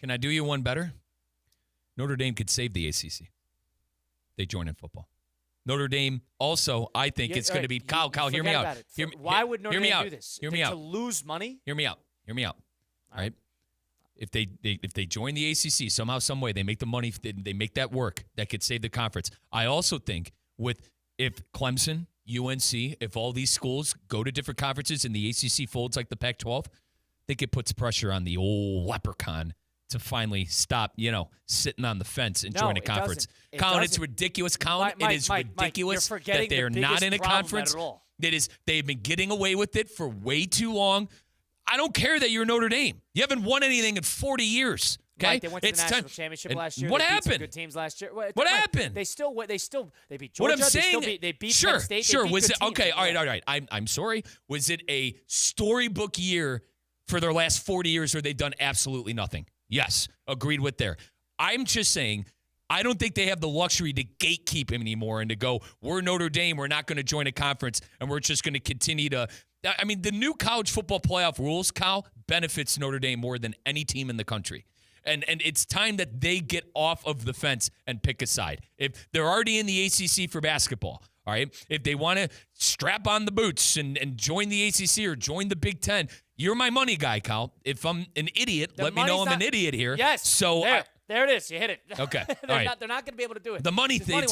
Can I do you one better? Notre Dame could save the ACC. They join in football. Notre Dame also, I think it's going to be Kyle, hear me out. Why would Notre Dame do this? Hear me out. To lose money? Hear me out. All right. If they join the ACC somehow, some way, they make the money, they make that work, that could save the conference. I also think if Clemson, UNC, if all these schools go to different conferences and the ACC folds like the Pac-12, I think it puts pressure on the old leprechaun to finally stop, sitting on the fence and join a conference. Colin, it's ridiculous. Colin, it is ridiculous that they are not in a conference. They've been getting away with it for way too long. I don't care that you're Notre Dame. You haven't won anything in 40 years. Okay, right, they went to the national championship last year. What they happened? Beat some good teams last year. What happened? They beat Georgia. What I'm saying, they beat sure, Penn State. Sure. They beat Was good it okay? teams. All right. I'm sorry. Was it a storybook year for their last 40 years, where they've done absolutely nothing? Yes, agreed with there. I'm just saying, I don't think they have the luxury to gatekeep him anymore and to go, we're Notre Dame, we're not going to join a conference, and we're just going to continue to. I mean, the new college football playoff rules, Kyle, benefits Notre Dame more than any team in the country. And it's time that they get off of the fence and pick a side. If they're already in the ACC for basketball, all right, if they want to strap on the boots and join the ACC or join the Big Ten, you're my money guy, Kyle. If I'm an idiot, let me know I'm an idiot here. Yes. So there it is. You hit it. Okay. They're not going to be able to do it. The money thing.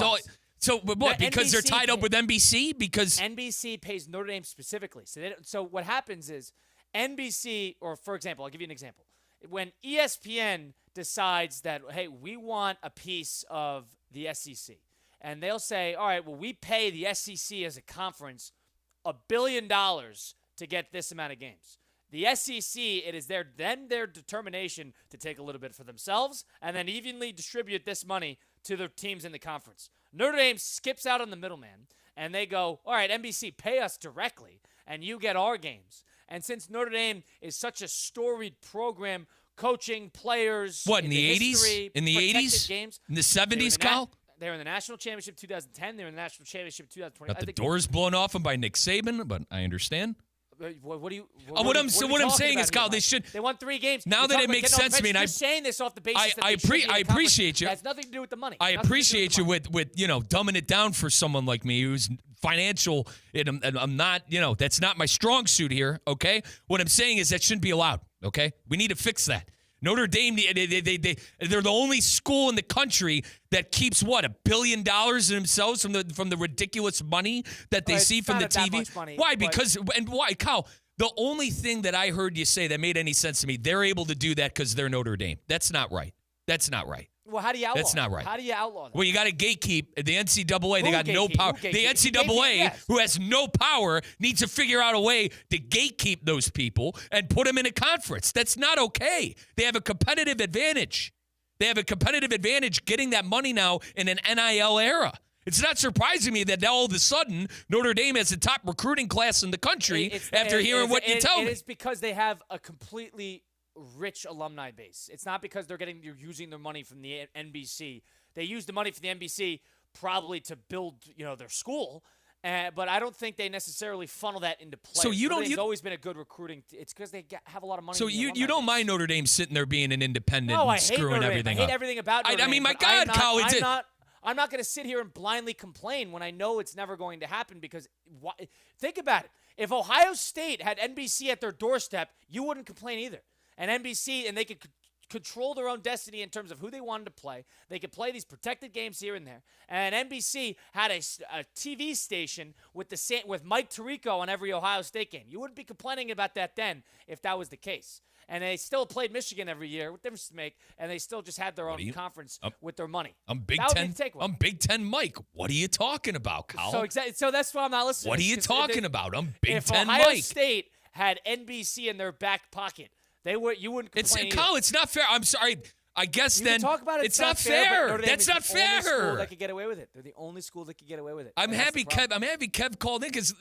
So what? Because they're tied up with NBC? Because NBC pays Notre Dame specifically. So what happens is NBC, or for example, I'll give you an example. When ESPN decides that, hey, we want a piece of the SEC, and they'll say, all right, well, we pay the SEC as a conference $1 billion to get this amount of games. The SEC, it is their determination to take a little bit for themselves and then evenly distribute this money to the teams in the conference. Notre Dame skips out on the middleman, and they go, all right, NBC, pay us directly, and you get our games. And since Notre Dame is such a storied program, coaching players, what, in the 80s? In the 80s? Games, in the 70s, Kyle? They were in the national championship 2010. They were in the national championship 2020. Got the doors blown off them by Nick Saban, but I understand. What I'm saying is, Kyle, they won 3 games. Now that it makes sense to me, and you're saying this off the basis that I appreciate you. It has nothing to do with the money. I appreciate you with dumbing it down for someone like me who's financial, and I'm not, that's not my strong suit here. Okay, what I'm saying is that shouldn't be allowed. Okay, we need to fix that. Notre Dame, they're the only school in the country that keeps $1 billion in themselves from the ridiculous money that they see from the TV. Money, why? Why, Kyle? The only thing that I heard you say that made any sense to me, they're able to do that because they're Notre Dame. That's not right. Well, how do you outlaw That's not right. How do you outlaw that? Well, you got to gatekeep. The NCAA, they got no power. The NCAA, who has no power, needs to figure out a way to gatekeep those people and put them in a conference. That's not okay. They have a competitive advantage. Getting that money now in an NIL era. It's not surprising me that all of a sudden Notre Dame has the top recruiting class in the country after hearing what you tell me. It's because they have a completely rich alumni base. It's not because they're using their money from the NBC. They use the money from the NBC probably to build, their school. But I don't think they necessarily funnel that into play. So It's always been a good recruring. It's because they have a lot of money. So you don't mind Notre Dame sitting there being an independent and screwing everything up? I hate everything about Notre Dame. I mean, my God, Kyle, I'm not going to sit here and blindly complain when I know it's never going to happen because think about it. If Ohio State had NBC at their doorstep, you wouldn't complain either. And NBC, and they could control their own destiny in terms of who they wanted to play. They could play these protected games here and there. And NBC had a TV station with Mike Tirico on every Ohio State game. You wouldn't be complaining about that then if that was the case. And they still played Michigan every year. What difference does it make? And they still just had their own conference with their money. I'm Big Ten Mike. What are you talking about, Kyle? So that's why I'm not listening. What are you talking about? I'm Big Ten Mike. If Ohio State had NBC in their back pocket, you wouldn't complain. Kyle, it's not fair. I'm sorry. I guess you then can talk about it. It's not fair. That's not fair. Only school that could get away with it. They're the only school that could get away with it. I'm happy Kev called in because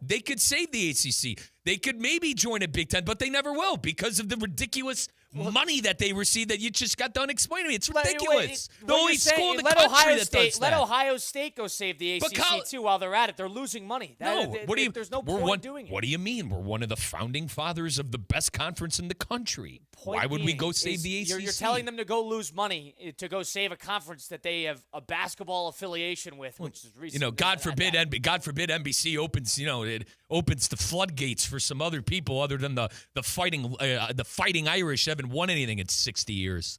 they could save the ACC. they could maybe join a Big Ten, but they never will because of the ridiculous money that they receive that you just got done explaining to me. It's ridiculous. The only school in the country that does that. Let Ohio State go save the ACC, too, while they're at it. They're losing money. There's no point doing it. What do you mean? We're one of the founding fathers of the best conference in the country. Why would we go save the ACC? You're telling them to go lose money to go save a conference that they have a basketball affiliation with, which is recent. God forbid NBC opens, it opens the floodgates for some other people other than the fighting Irish haven't won anything in 60 years.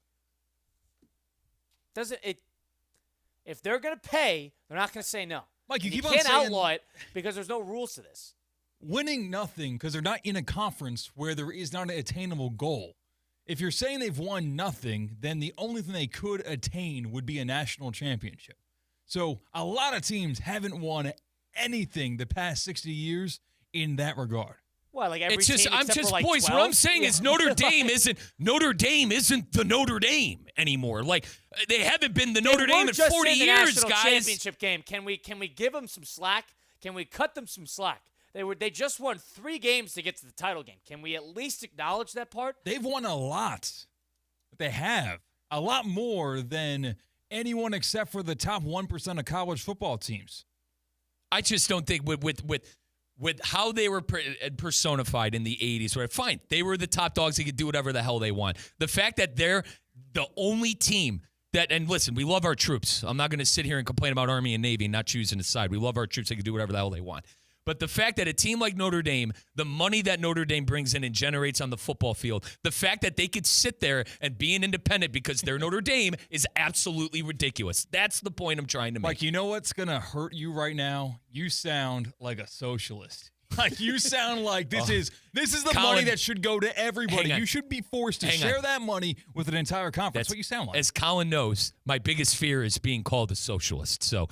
If they're going to pay, they're not going to say no. Mike, you can't outlaw it because there's no rules to this. Winning nothing because they're not in a conference where there is not an attainable goal. If you're saying they've won nothing, then the only thing they could attain would be a national championship. So a lot of teams haven't won anything the past 60 years in that regard. Well, like every team I'm except just for like boys. 12? What I'm saying is Notre Dame isn't the Notre Dame anymore. Like they haven't been the Notre Dame in 40 years, national guys. Championship game. Can we give them some slack? Can we cut them some slack? They just won 3 games to get to the title game. Can we at least acknowledge that part? They've won a lot. They have a lot more than anyone except for the top 1% of college football teams. I just don't think with how they were personified in the 80s, where fine, they were the top dogs. They could do whatever the hell they want. The fact that they're the only team that, and listen, we love our troops. I'm not going to sit here and complain about Army and Navy not choosing a side. We love our troops. They can do whatever the hell they want. But the fact that a team like Notre Dame, the money that Notre Dame brings in and generates on the football field, the fact that they could sit there and be an independent because they're Notre Dame is absolutely ridiculous. That's the point I'm trying to make. Mike, you know what's going to hurt you right now? You sound like a socialist. Like you sound like this is the money that should go to everybody. You should be forced to share that money with an entire conference. That's what you sound like. As Colin knows, my biggest fear is being called a socialist. So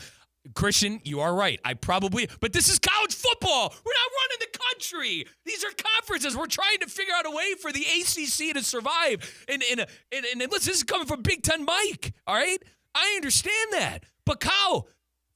Christian, you are right. But this is college football. We're not running the country. These are conferences. We're trying to figure out a way for the ACC to survive. And listen, this is coming from Big Ten Mike, all right? I understand that. But Kyle,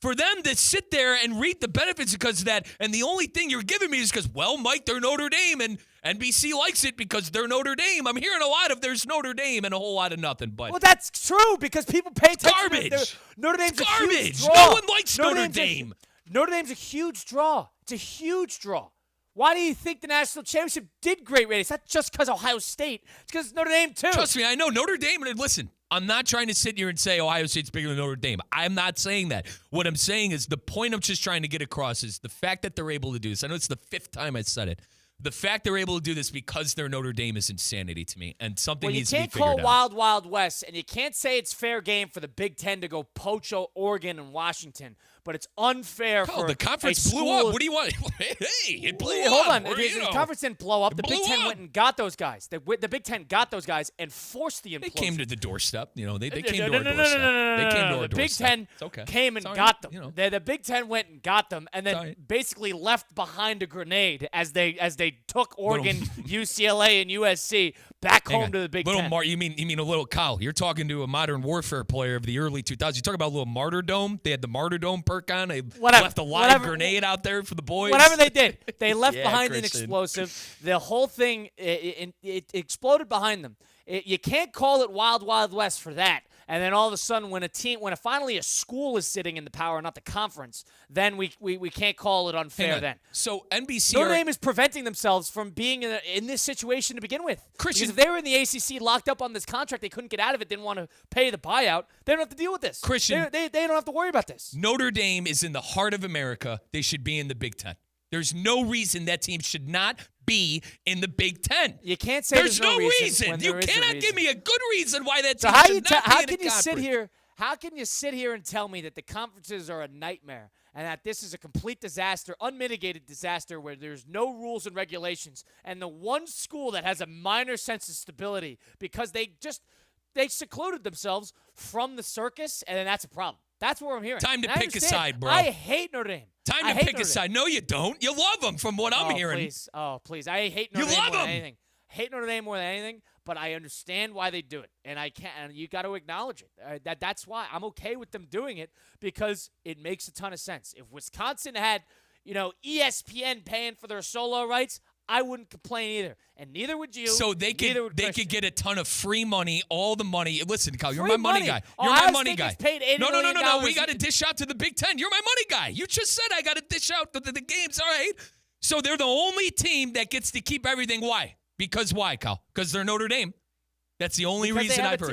for them to sit there and reap the benefits because of that, and the only thing you're giving me is because, well, Mike, they're Notre Dame, and NBC likes it because they're Notre Dame. I'm hearing a lot of there's Notre Dame and a whole lot of nothing. But well, that's true because people pay attention. Garbage. Notre Dame's it's garbage. A huge draw. No one likes Notre Dame. Notre Dame's a huge draw. It's a huge draw. Why do you think the national championship did great ratings? It's not just because Ohio State. It's because Notre Dame, too. Trust me, I know Notre Dame. And listen, I'm not trying to sit here and say Ohio State's bigger than Notre Dame. I'm not saying that. What I'm saying is the point I'm just trying to get across is the fact that they're able to do this. I know it's the 5th time I said it. The fact they're able to do this because they're Notre Dame is insanity to me, and something needs to be figured out. You can't call Wild West, and you can't say it's fair game for the Big Ten to go poach Oregon and Washington, but it's unfair for the conference blew up. What do you want? Hey, it blew up. Hold on. The conference didn't blow up. The Big Ten went and got those guys. The Big Ten got those guys and forced the implosion. They came to the doorstep. They came to our doorstep. They came to our doorstep. The Big Ten came and got them. The Big Ten went and got them, and then basically left behind a grenade as they took Oregon, UCLA, and USC back home to the Big Ten. You mean a little Kyle? You're talking to a modern warfare player of the early 2000s. You talk about a little martyrdom. They had the martyrdom perk on. They left a live grenade out there for the boys. Whatever they did, they left behind an explosive. The whole thing it exploded behind them. You can't call it Wild West for that. And then all of a sudden, when finally a school is sitting in the power, not the conference, then we can't call it unfair then. So NBC Notre Dame is preventing themselves from being in this situation to begin with. Christian, because if they were in the ACC locked up on this contract, they couldn't get out of it, didn't want to pay the buyout, they don't have to deal with this. Christian, they don't have to worry about this. Notre Dame is in the heart of America. They should be in the Big Ten. There's no reason that team should not be in the Big Ten. You can't say there's no reason. You cannot give me a good reason why that team should not be in a conference. How can you sit here and tell me that the conferences are a nightmare and that this is a complete disaster, unmitigated disaster where there's no rules and regulations, and the one school that has a minor sense of stability because they secluded themselves from the circus, and then that's a problem. That's what I'm hearing. Time to pick a side, bro. I hate Notre Dame. Time to pick a side. No, you don't. You love them from what I'm hearing. Please. I hate Notre Dame more than anything. Hate Notre Dame more than anything, but I understand why they do it, and you got to acknowledge it. That's why I'm okay with them doing it because it makes a ton of sense. If Wisconsin had, ESPN paying for their solo rights, I wouldn't complain either, and neither would you. So they neither would could Christian. get a ton of free money, all the money. Listen, Kyle, you're Free my money money. guy. You're Ohio my money State guy. gets paid $80 No. million. We got to dish out to the Big Ten. You're my money guy. You just said I got to dish out the games. All right. So they're the only team that gets to keep everything. Why? Because why, Kyle? Because they're Notre Dame. That's the only reason I've heard.